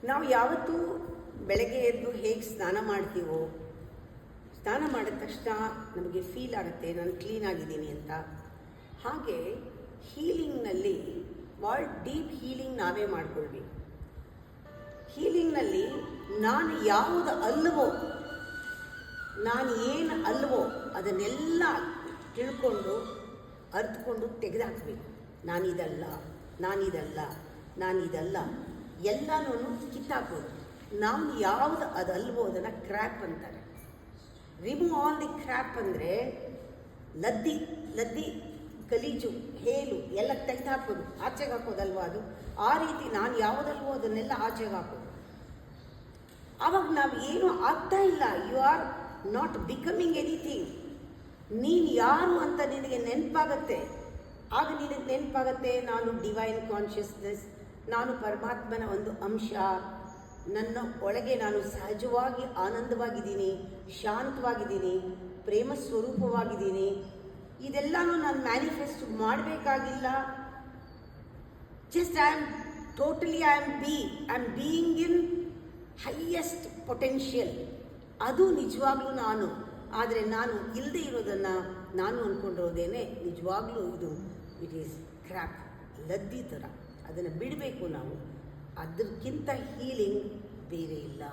ನಾವು ಯಾವತ್ತೂ ಬೆಳಗ್ಗೆ ಎದ್ದು ಹೇಗೆ ಸ್ನಾನ ಮಾಡ್ತೀವೋ, ಸ್ನಾನ ಮಾಡಿದ ತಕ್ಷಣ ನಮಗೆ ಫೀಲ್ ಆಗುತ್ತೆ ನಾನು ಕ್ಲೀನ್ ಆಗಿದ್ದೀನಿ ಅಂತ. ಹಾಗೆ ಹೀಲಿಂಗ್ನಲ್ಲಿ ಭಾಳ ಡೀಪ್ ಹೀಲಿಂಗ್ ನಾವೇ ಮಾಡ್ಕೊಳ್ಬೇಕು. ಹೀಲಿಂಗ್ನಲ್ಲಿ ನಾನು ಯಾವುದು ಅಲ್ಲವೋ, ನಾನು ಏನು ಅಲ್ಲವೋ ಅದನ್ನೆಲ್ಲ ತಿಳ್ಕೊಂಡು ಅರ್ಥಕೊಂಡು ತೆಗೆದುಹಾಕಬೇಕು. ನಾನಿದಲ್ಲ, ನಾನಿದಲ್ಲ, ನಾನಿದಲ್ಲ ಎಲ್ಲನೂ ಕಿತ್ತಾಕೋದು. ನಾವು ಯಾವುದು ಅದಲ್ವೋ ಅದನ್ನು ಕ್ರ್ಯಾಪ್ ಅಂತಾರೆ. ರಿಮೂವ್ ಆಲ್ ದಿ ಕ್ರ್ಯಾಪ್ ಅಂದರೆ ಲದ್ದಿ ಗಲೀಜು ಹೇಲು ಎಲ್ಲ ತೆಗೆದು ಹಾಕೋದು, ಆಚೆಗೆ ಹಾಕೋದಲ್ವ ಅದು. ಆ ರೀತಿ ನಾನು ಯಾವುದಲ್ವೋ ಅದನ್ನೆಲ್ಲ ಆಚೆಗೆ ಹಾಕೋದು. ಆವಾಗ ನಾವು ಏನೂ ಆಗ್ತಾ ಇಲ್ಲ. You are not becoming anything. ನೀನು ಯಾರು ಅಂತ ನಿನಗೆ ನೆನಪಾಗತ್ತೆ. ಆಗ ನಿನಗೆ ನೆನಪಾಗತ್ತೆ ನಾನು ಡಿವೈನ್ ಕಾನ್ಷಿಯಸ್ನೆಸ್, ನಾನು ಪರಮಾತ್ಮನ ಒಂದು ಅಂಶ, ನನ್ನ ಒಳಗೆ ನಾನು ಸಹಜವಾಗಿ ಆನಂದವಾಗಿದ್ದೀನಿ, ಶಾಂತವಾಗಿದ್ದೀನಿ, ಪ್ರೇಮ ಸ್ವರೂಪವಾಗಿದ್ದೀನಿ. ಇದೆಲ್ಲನೂ ನಾನು ಮ್ಯಾನಿಫೆಸ್ಟ್ ಮಾಡಬೇಕಾಗಿಲ್ಲ. Just I am being in highest potential. ಅದು ನಿಜವಾಗ್ಲೂ ನಾನು. ಆದರೆ ನಾನು ಇಲ್ಲದೆ ಇರೋದನ್ನು ನಾನು ಅಂದ್ಕೊಂಡಿರೋದೇನೆ ನಿಜವಾಗ್ಲೂ ಇಟ್ ಈಸ್ ಕ್ರ್ಯಾಪ್, ಲದ್ದಿ ಥರ. ಅದನ್ನು ಬಿಡಬೇಕು ನಾವು. ಅದಕ್ಕಿಂತ ಹೀಲಿಂಗ್ ಬೇರೆ ಇಲ್ಲ.